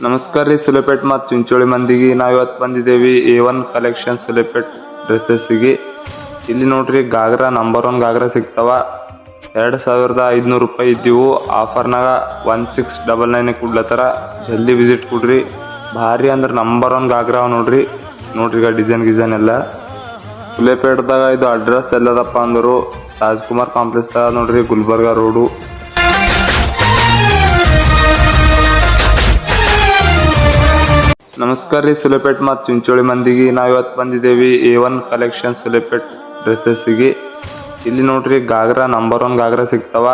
ನಮಸ್ಕಾರ ರೀ. ಸುಲೇಪೇಟ್ ಮತ್ತು ಚಿಂಚೋಳಿ ಮಂದಿಗೆ ನಾವು ಇವತ್ತು ಬಂದಿದ್ದೇವೆ A1 ಕಲೆಕ್ಷನ್ ಸುಲೇಪೇಟ್ ಡ್ರೆಸ್ಸಸ್ಸಿಗೆ. ಇಲ್ಲಿ ನೋಡ್ರಿ ಗಾಗ್ರಾ ನಂಬರ್ 1 ಗಾಗ್ರಾ ಸಿಗ್ತಾವ. 2500 ರೂಪಾಯಿ ಇದ್ದೀವು. ಆಫರ್ನಾಗ 1699 ಕೊಡ್ಲತ್ತಾರ. ಜಲ್ದಿ ವಿಸಿಟ್ ಕೊಡ್ರಿ. ಭಾರಿ ಅಂದ್ರೆ ನಂಬರ್ 1 ಗಾಗ್ರಾ ನೋಡ್ರಿ ಈಗ ಡಿಸೈನ್ ಎಲ್ಲ. ಸುಲೇಪೇಟ್ದಾಗ ಇದು ಅಡ್ರೆಸ್ ಎಲ್ಲದಪ್ಪ ಅಂದರು ರಾಜ್ಕುಮಾರ್ ಕಾಂಪ್ಲೆಕ್ಸ್ ದಾಗ ನೋಡ್ರಿ, ಗುಲ್ಬರ್ಗಾ ರೋಡು. ನಮಸ್ಕಾರ ರೀ. ಸುಲೇಪೇಟ್ ಮತ್ತು ಚಿಂಚೋಳಿ ಮಂದಿಗೆ ನಾವು ಇವತ್ತು ಬಂದಿದ್ದೇವೆ A1 ಕಲೆಕ್ಷನ್ ಸುಲೇಪೇಟ್ ಡ್ರೆಸ್ಸಸ್ಸಿಗೆ. ಇಲ್ಲಿ ನೋಡ್ರಿ ಗಾಗ್ರಾ ನಂಬರ್ 1 ಗಾಗ್ರಾ ಸಿಗ್ತಾವ.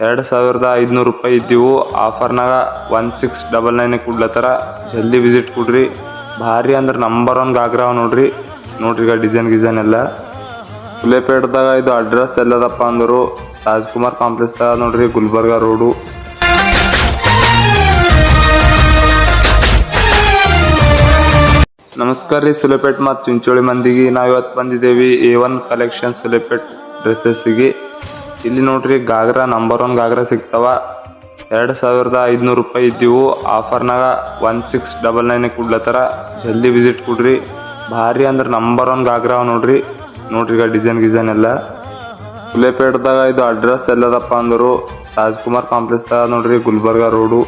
2500 ರೂಪಾಯಿ ಇದ್ದೀವು. ಆಫರ್ನಾಗ 1699 ಕೊಡ್ಲತ್ತಾರ. ಜಲ್ದಿ ವಿಸಿಟ್ ಕೊಡ್ರಿ. ಭಾರಿ ಅಂದ್ರೆ ನಂಬರ್ 1 ಗಾಗ್ರಾ ನೋಡ್ರಿ ಈಗ ಡಿಸೈನ್ ಎಲ್ಲ. ಸುಲೇಪೇಟ್ದಾಗ ಇದು ಅಡ್ರೆಸ್ ಎಲ್ಲದಪ್ಪ ಅಂದರು ರಾಜ್ಕುಮಾರ್ ಕಾಂಪ್ಲೆಕ್ಸ್ ದಾಗ ನೋಡ್ರಿ, ಗುಲ್ಬರ್ಗಾ ರೋಡು. ನಮಸ್ಕಾರ ರೀ. ಸುಲೇಪೇಟ್ ಮತ್ತು ಚಿಂಚೋಳಿ ಮಂದಿಗೆ ನಾವು ಇವತ್ತು ಬಂದಿದ್ದೇವೆ A1 ಕಲೆಕ್ಷನ್ ಸುಲೇಪೇಟ್ ಡ್ರೆಸ್ಸಸ್ಸಿಗೆ. ಇಲ್ಲಿ ನೋಡ್ರಿ ಗಾಗ್ರಾ ನಂಬರ್ 1 ಗಾಗ್ರಾ ಸಿಗ್ತಾವ. 2500 ರೂಪಾಯಿ ಇದ್ದೀವು. ಆಫರ್ನಾಗ 1699 ಕೊಡ್ಲತ್ತಾರ. ಜಲ್ದಿ ವಿಸಿಟ್ ಕೊಡ್ರಿ. ಭಾರಿ ಅಂದ್ರೆ ನಂಬರ್ 1 ಗಾಗ್ರಾ ನೋಡ್ರಿ ಈಗ ಡಿಸೈನ್ ಎಲ್ಲ. ಸುಲೇಪೇಟ್ದಾಗ ಇದು ಅಡ್ರೆಸ್ ಎಲ್ಲದಪ್ಪ ಅಂದರು ರಾಜ್ಕುಮಾರ್ ಕಾಂಪ್ಲೆಕ್ಸ್ ದಾಗ ನೋಡ್ರಿ, ಗುಲ್ಬರ್ಗಾ ರೋಡು.